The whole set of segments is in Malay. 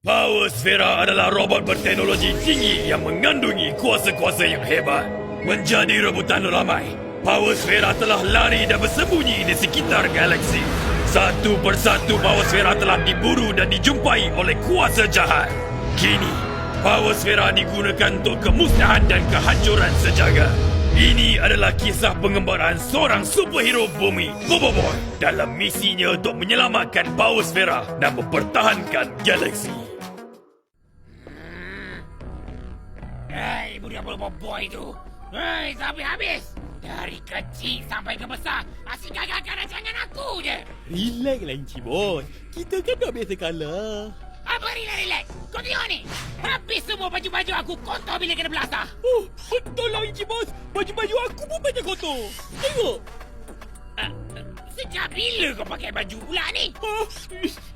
Power Sfera adalah robot berteknologi tinggi yang mengandungi kuasa-kuasa yang hebat. Menjadi rebutan ramai, Power Sfera telah lari dan bersembunyi di sekitar galaksi. Satu persatu Power Sfera telah diburu dan dijumpai oleh kuasa jahat. Kini, Power Sfera digunakan untuk kemusnahan dan kehancuran sejagat. Ini adalah kisah pengembaraan seorang superhero bumi, Boboiboy, dalam misinya untuk menyelamatkan Power Sfera dan mempertahankan galaksi. Hei, budak Boboiboy itu. Hei, sampai habis. Dari kecil sampai ke besar, asyik gagalkan rancangan aku je. Relax lah Encik Bos. Kita kan dah biasa kalah. Apa relax? Kau tengok ni. Habis semua baju-baju aku kotor bila kena belasah. Oh, betul lah Encik Bos. Baju-baju aku pun banyak kotor. Tengok. Sejak bila kau pakai baju pula ni?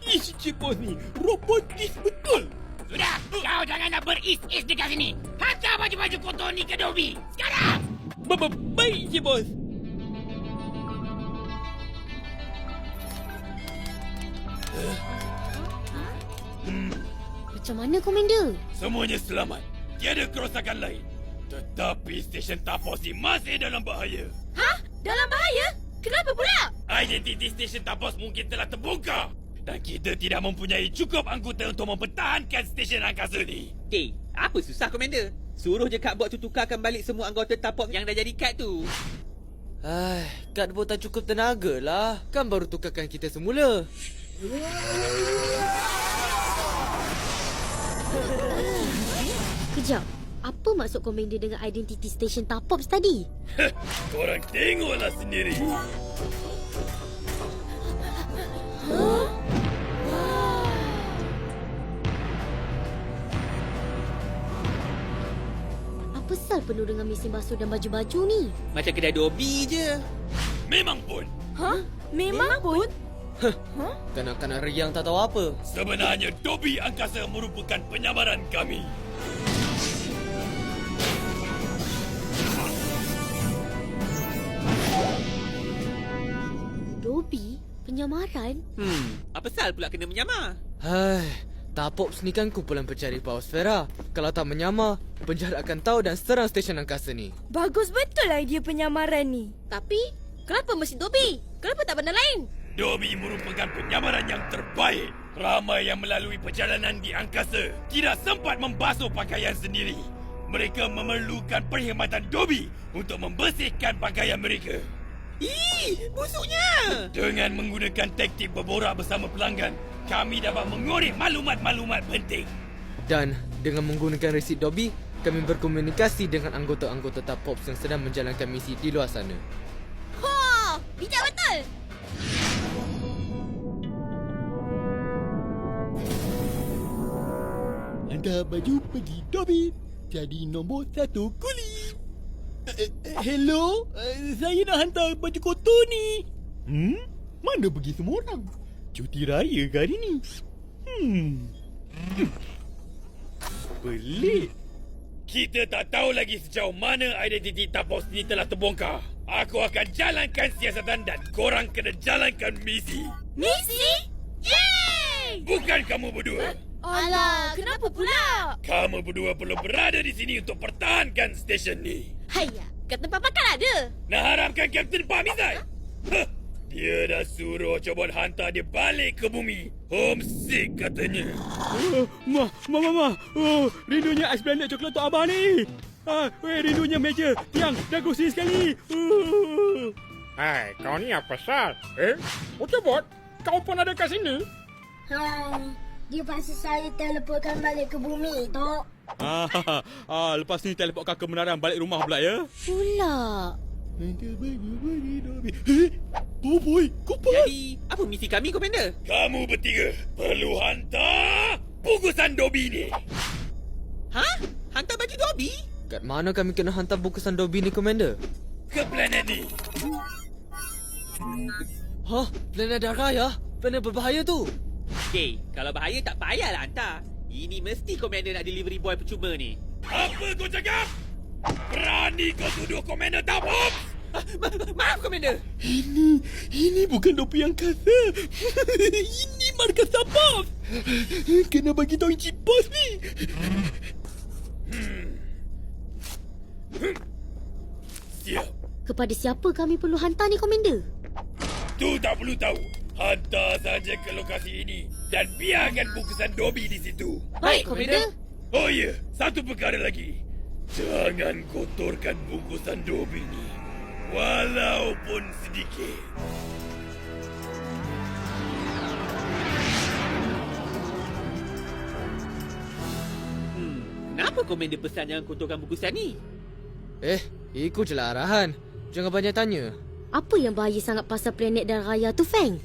Encik Bos ni robotis betul. Sudah, kau jangan nak beris-is dekat sini. Hantar baju-baju kotor ni ke Dobby. Sekarang! Baik Encik Bos. Macam mana, Komander? Semuanya selamat. Tiada kerosakan lain. Tetapi stesen Tapos ini masih dalam bahaya. Hah? Dalam bahaya? Kenapa pula? Identiti stesen Tapos mungkin telah terbongkar. Dan kita tidak mempunyai cukup anggota untuk mempertahankan stesen angkasa ni. Apa susah, Komander? Suruh je Kak Bot tu tukarkan balik semua anggota Tapos yang dah jadi kad tu. Kad Bot tak cukup tenaga lah. Kan baru tukarkan kita semula. Kejap. Apa maksud Komander dengan identiti stesen Tapops tadi? Korang tengoklah sendiri. Apa sal penuh dengan mesin basuh dan baju-baju ni? Macam kedai Dobby je. Memang pun. Hah? Memang pun? Kanak-kanak riang tak tahu apa. Sebenarnya Dobby Angkasa merupakan penyamaran kami. Dobby? Penyamaran? Apa sal pula kena menyamar? Tapops ni kan kumpulan pencari Power Sfera. Kalau tak menyamar, penjahat akan tahu dan serang stesen angkasa ni. Bagus betul idea penyamaran ni. Tapi, kenapa mesti Dobby? Kenapa tak benda lain? Dobby merupakan penyamaran yang terbaik. Ramai yang melalui perjalanan di angkasa tidak sempat membasuh pakaian sendiri. Mereka memerlukan perkhidmatan Dobby untuk membersihkan pakaian mereka. Busuknya! Dengan menggunakan taktik berborak bersama pelanggan, kami dapat mengorek maklumat-maklumat penting. Dan dengan menggunakan resit Dobby, kami berkomunikasi dengan anggota-anggota Tapops yang sedang menjalankan misi di luar sana. Bijak betul! Anda berjumpa di Dobby. Jadi nombor 1 kuli. Hello? Saya nak hantar baju kotor ni. Mana pergi semua orang? Cuti raya ke hari ni? Pelik. Kita tak tahu lagi sejauh mana identiti Tapos ni telah terbongkar. Aku akan jalankan siasatan dan korang kena jalankan misi. Misi? Yeay! Bukan kamu berdua. Alah, kenapa pula? Kamu berdua perlu berada di sini untuk pertahankan stesen ni. Haiya, Kapten Papakan ada. Nak haramkan Kapten Pamizai? Dia dah suruh Cobot hantar dia balik ke bumi. Homesick katanya. Mama. Rindunya ais blended coklat untuk abang ni. Rindunya meja, tiang dan kursi sekali. Hai, kau ni apa sal? Cobot, kau pun ada kat sini? Dia paksa saya teleportkan balik ke bumi, Tok. Lepas ni teleport kau ke menara balik rumah pula ya. Pula. Boy, kau Jadi, apa misi kami, Komander? Kamu bertiga perlu hantar bungkusan Dobby ni. Hantar baju Dobby? Kat mana kami kena hantar bungkusan Dobby ni, Komander? Ke planet ni. Planet darah ya? Planet berbahaya tu. Kalau bahaya tak payahlah hantar. Ini mesti Komander nak delivery boy percuma ni. Apa kau cakap? Berani kau tuduh Komander Tapos? Maaf, Komander. Ini bukan Dobby Angkasa. Ini markas Tapos. Kena bagi tahu Encik Bos ni. Siap. Kepada siapa kami perlu hantar ni, Komander? Tu tak perlu tahu. Hantar saja ke lokasi ini dan biarkan bungkusan Dobby di situ. Baik, Komander. Oh ya, satu perkara lagi. Jangan kotorkan bungkusan Dobby ni. Walaupun sedikit. Kenapa komander pesan jangan kotorkan bungkusan ni? Ikut je lah arahan. Jangan banyak tanya. Apa yang bahaya sangat pasal planet dan raya tu, Feng?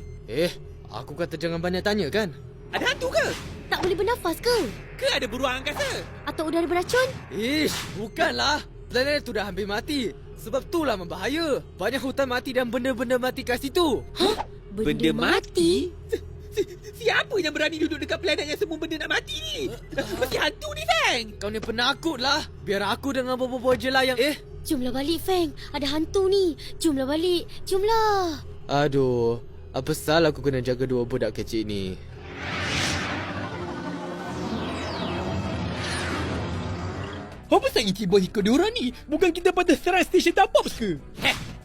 Aku kata jangan banyak tanya kan? Ada hantu ke? Tak boleh bernafas ke? Ke ada beruang angkasa? Atau udara beracun? Bukanlah. Planet tu dah hampir mati. Sebab itulah membahaya. Banyak hutan mati dan benda-benda mati kat situ. Benda mati? Siapa yang berani duduk dekat planet yang semua benda nak mati ni? Mesti hantu ni, Feng! Kau ni penakut lah. Biar aku dengan bobo-bobo je lah yang Jomlah balik, Feng. Ada hantu ni. Jomlah balik. Jomlah. Aduh. Apa salah aku kena jaga dua budak kecil ni? Apa pasal Encik Bos ikut diorang ni? Bukan kita patut serang stesen Tapos ke?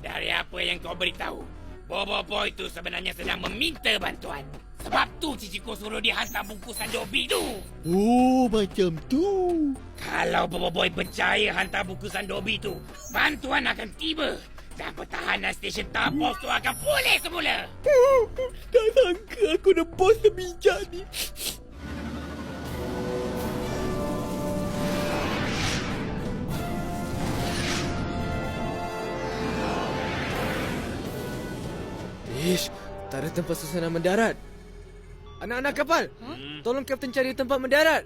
Dari apa yang kau beritahu, Bobo Boy tu sebenarnya sedang meminta bantuan. Sebab tu Ciciko suruh dia hantar bungkusan Dobby tu. Oh, macam tu. Kalau Bobo Boy percaya hantar bungkusan Dobby tu, bantuan akan tiba. Dan pertahanan stesen Tapos tu akan pulih semula. Tak sangka aku ada bos sebijak ni. Tak ada tempat susunan mendarat. Anak-anak kapal, tolong Kapten cari tempat mendarat.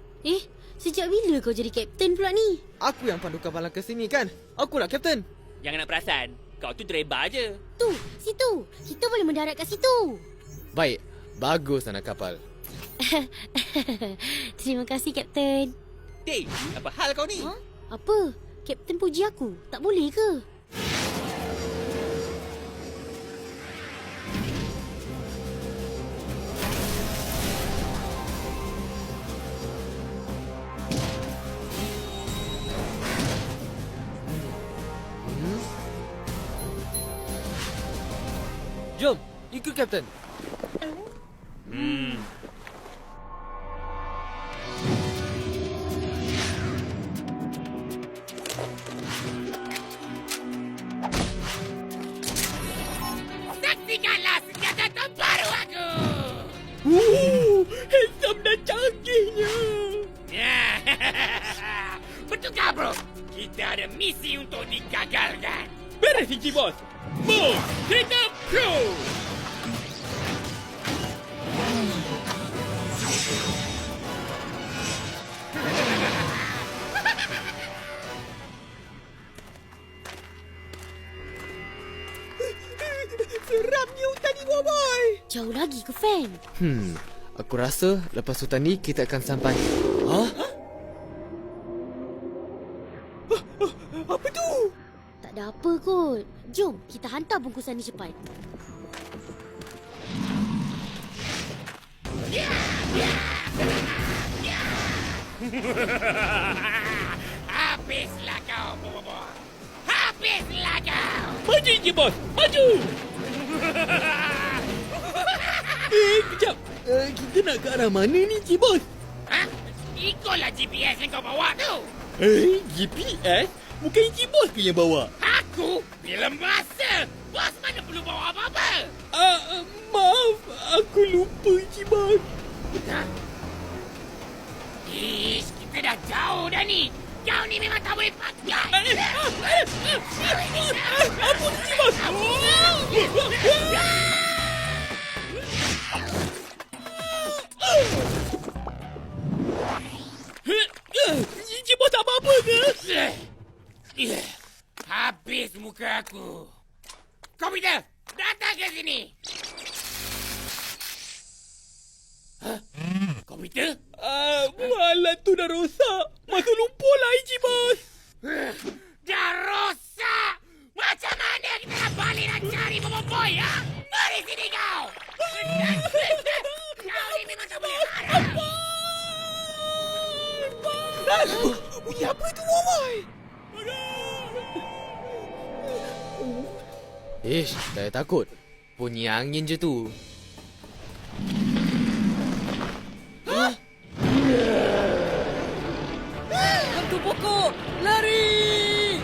Sejak bila kau jadi kapten pula ni? Aku yang pandu kapal ke sini kan? Akulah Kapten. Jangan nak perasan, kau tu driver je. Tu, situ. Kita boleh mendarat kat situ. Baik, bagus anak kapal. Terima kasih, Kapten. Hey, apa hal kau ni? Apa? Kapten puji aku. Tak boleh ke? Jom, ikut Kapten. Saksikanlah senjata terbaru aku. Handsome dan canggihnya. Betul bro? Kita ada misi untuk digagalkan. Beres, Encik Bos. Move! Kereta Pro! Seramnya hutan ni, boy. Jauh lagi ke, Feng? Aku rasa lepas hutan ni kita akan sampai. Apa tu? Tak ada apa kot. Jom, kita hantar bungkusan ni cepat. Habislah kau, Bobo. Habislah kau! Maju, Encik Bos. Maju. Kejap. Kita nak ke arah mana ni, Encik Bos? Ikutlah GPS yang kau bawa tu. GPS? Bukan Encik Bos ke yang bawa? Aku? Bila masa? Bos mana perlu bawa apa-apa? Maaf. Aku lupa, Encik Bos. Ish, kita dah jauh dah ni. Kau ni memang tak boleh pakai. Ampun, Encik Bos. Encik Bos tak apa-apa ke? Habis muka aku. Komputer, datang ke sini. Komputer? Alat tu dah rosak. Masuk lumpur lah, Encik Bos. Dah rosak. Macam mana kita nak balik nak cari Bobo Boy, ha? Mari sini kau. Kau ni Bunyi apa itu, Boy? Ish, tak payah takut. Bunyi angin je tu. Hantu pokok! Lari!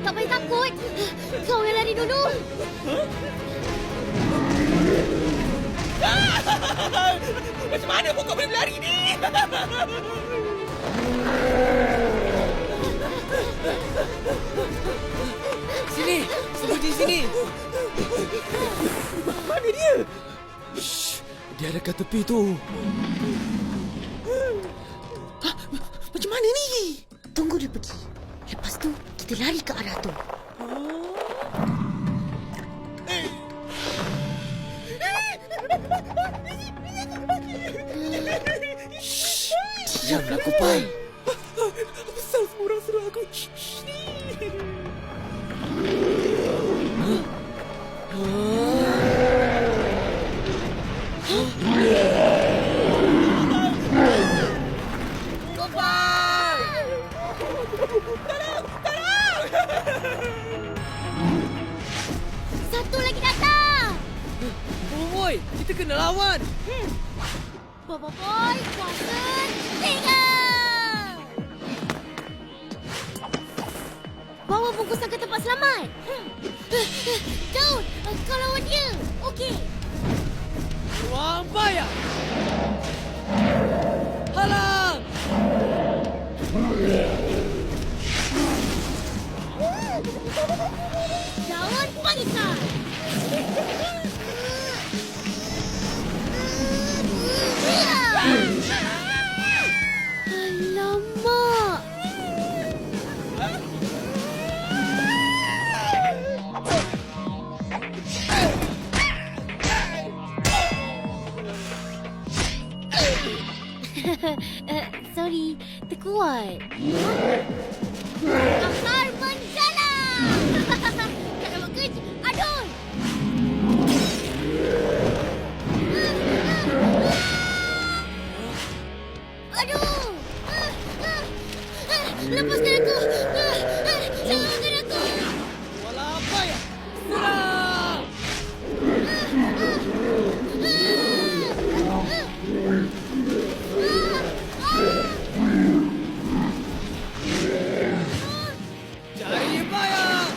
Tak payah takut. Kau yang lari dulu. Macam mana pokok boleh berlari ni? Sini, sembunyi sini. Mana dia? Shh, dia ada kat tepi tu. Macam mana ni? Tunggu dia pergi. Lepas tu, kita lari ke arah tu. Diamlah, Kupai. Besar semua orang suruh aku. Satu lagi datang. Boy, kita kena lawan. Boy, kuasa 3. Bawa bungkusan ke tempat selamat. Daun, kau lawan dia. Okey. Vampire. Halang. Daun bangsa. Alamak. Sorry, terkuat. Akar menjala. Tak dapat kerja. Aduh. Aduh. Lepaskan aku. Selamatkan aku. Walau apa ya? Serang. Cari bayang.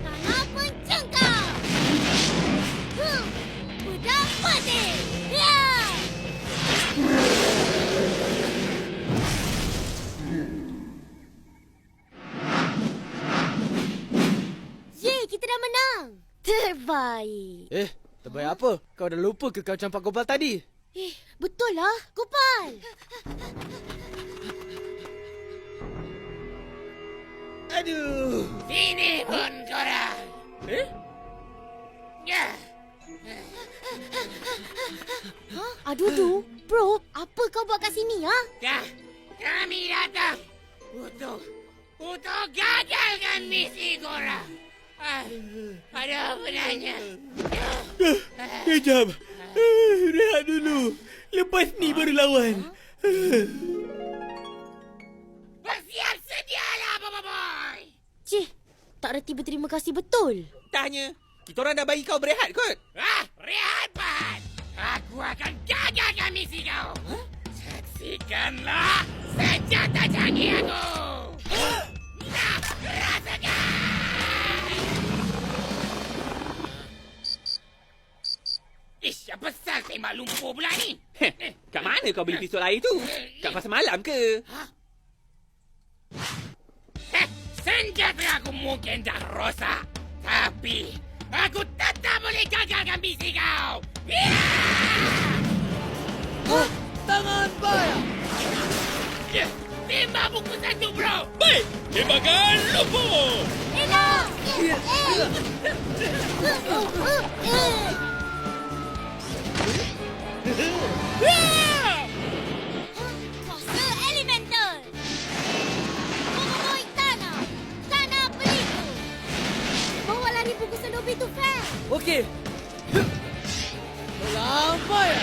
Tanah pencengkau. Pedang putih. Ya. Yeay, kita dah menang. Terbaik. Terbaik apa? Kau dah lupa ke kau campak Gopal tadi? Betul lah, Gopal. Aduh. Sini pun korang. Ya. Aduh tu, bro, apa kau buat kat sini, ha? Dah. Kami datang. Untuk gagalkan misi korang. Ada benarnya. Kejap. Rehat dulu. Lepas ni baru lawan. Bersiap sedialah, Boy. Cih, tak reti berterima kasih betul. Tanya. Kita orang dah bagi kau berehat kot. Rehat, Pat. Aku akan gagalkan misi kau. Saksikanlah senjata canggih aku. Nah, rasakan. Ish, apa pasal tembak lumpur pula ni? Kat mana kau beli pistol air tu? Kat pasar malam ke? Senjata aku mungkin dah rosak. Tapi, aku tetap boleh gagalkan misi kau. Tangan bayang. Tembak buku satu, bro. Baik, tembakan lumpur. Elok! Kuasa elemental. Boy tanah. Okey. Lambai.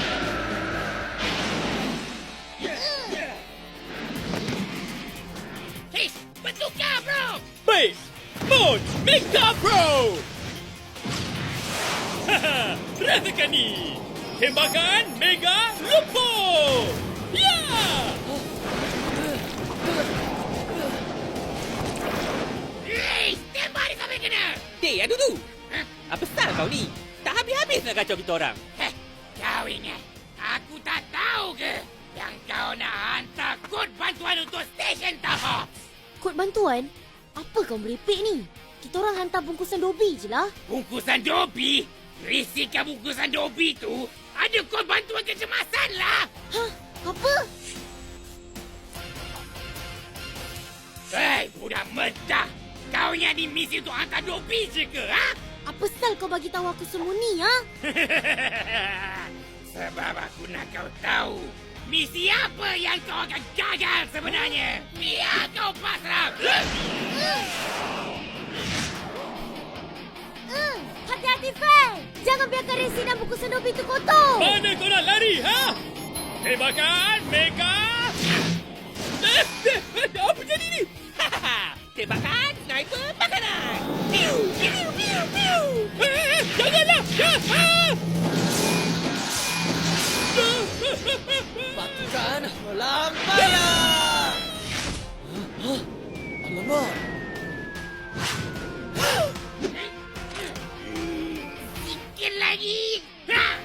Hei, bertukar bro. Baik, Mode Mega Pro! Haha, rasakan ni! Tembakan Mega Lumpur! Ya! Hei, tembak dia sampai kena. Dek, Adudu. Apa style kau ni? Tak habis-habis nak kacau kita orang. Heh, kau ingat, aku tak tahu ke yang kau nak hantar kod bantuan untuk stesen tahap? Kod bantuan? Apa kau merepek ni? Kita orang hantar bungkusan Dobby je lah. Bungkusan Dobby? Risikan bungkusan Dobby tu ada kod bantuan kecemasan lah. Hah? Apa? Hei, budak mentah. Kau yang ni misi untuk hantar Dobby je ke, ha? Apa sal kau bagi tahu aku semua ni, ha? Sebab aku nak kau tahu misi apa yang kau akan gagal sebenarnya. Biar kau pasrah. Hati-hati, Frank! Jangan biarkan resi dan bungkusan Dobby tu kotor! Mana kau nak lari, ha? Tembakan Mega... Apa jadi ni? Tembakan sniper makanan. Piu, piu, piu, piu. Janganlah! Makan lambai. Alamak. Sikit lagi. Ha!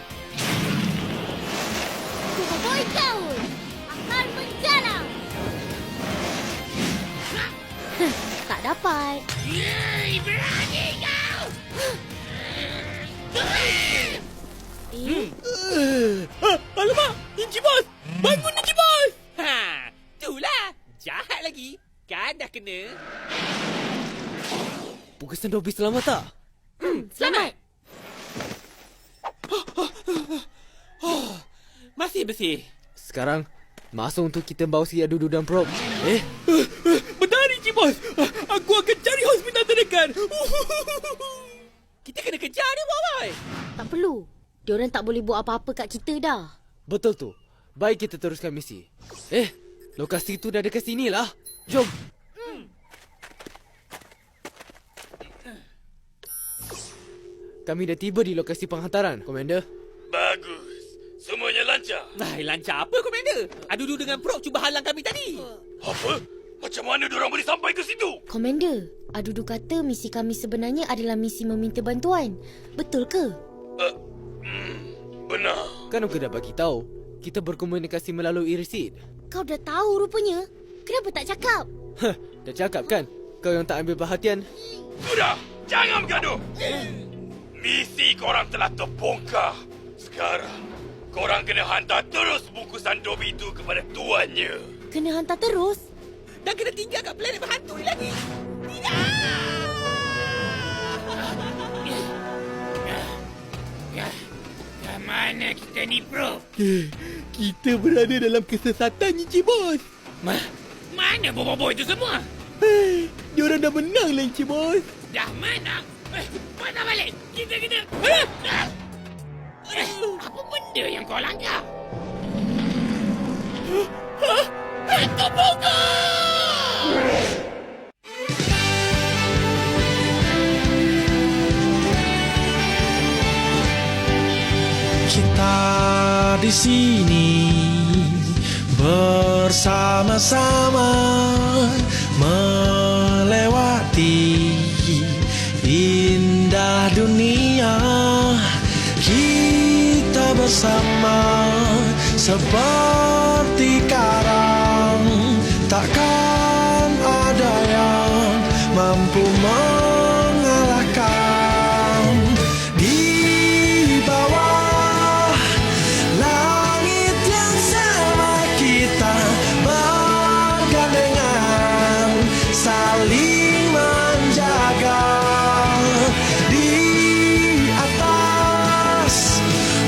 Boy Town akan menjalar! Tak dapat. Yey, berani kau. Alamak! Ninja Boss! Bangun, Ninja Boss! Ha, itulah. Jahat lagi. Kan dah kena. Bungkusan Dobby selamat tak? Selamat! Masih bersih. Sekarang, masa untuk kita bawa si Adudu dan Prop. Bentar, Ninja Boss! Aku akan cari hospital terdekat! Kita kena kejar dia, boy. Tak perlu. Diorang tak boleh buat apa-apa kat kita dah. Betul tu. Baik kita teruskan misi. Lokasi tu dah dekat sini lah. Jom. Kami dah tiba di lokasi penghantaran, Komander. Bagus. Semuanya lancar. Lancar apa, Komander? Adudu dengan Prop cuba halang kami tadi. Apa? Macam mana diorang boleh sampai ke situ? Komander, Adudu kata misi kami sebenarnya adalah misi meminta bantuan. Betul ke? Benar. Kan aku dah bagi tahu. Kita berkomunikasi melalui receipt. Kau dah tahu rupanya. Kenapa tak cakap? Dah cakap kan? Kau yang tak ambil perhatian. Sudah, jangan bergaduh. Misi korang telah terbongkar. Sekarang, korang kena hantar terus bungkusan Dobby itu kepada tuannya. Kena hantar terus? Dan kena tinggal kat planet berhantu ni lagi. Dah mana kita ni, bro? Kita berada dalam kesesatan, Ninja Boss. Mana bobo-bobo itu semua? Diorang dah menang lah, Ninja Boss. Dah mana? Patah balik. Kita kena... Apa benda yang kau langgar? Hantu bongkar! Kita di sini bersama-sama melewati indah dunia. Kita bersama seperti karang, takkan ada yang mampu mengalahkan. Di bawah langit yang sama kita bergandengan, saling menjaga. Di atas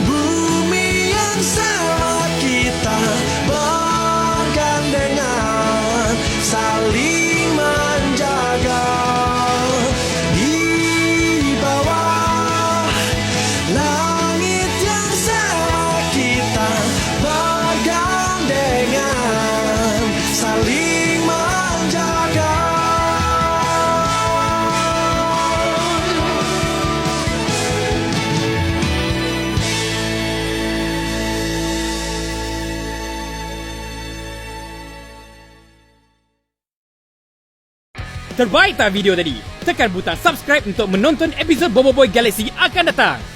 bumi yang sama kita Terbaik tak video tadi? Tekan butang subscribe untuk menonton episod Bobo Boy Galaxy akan datang.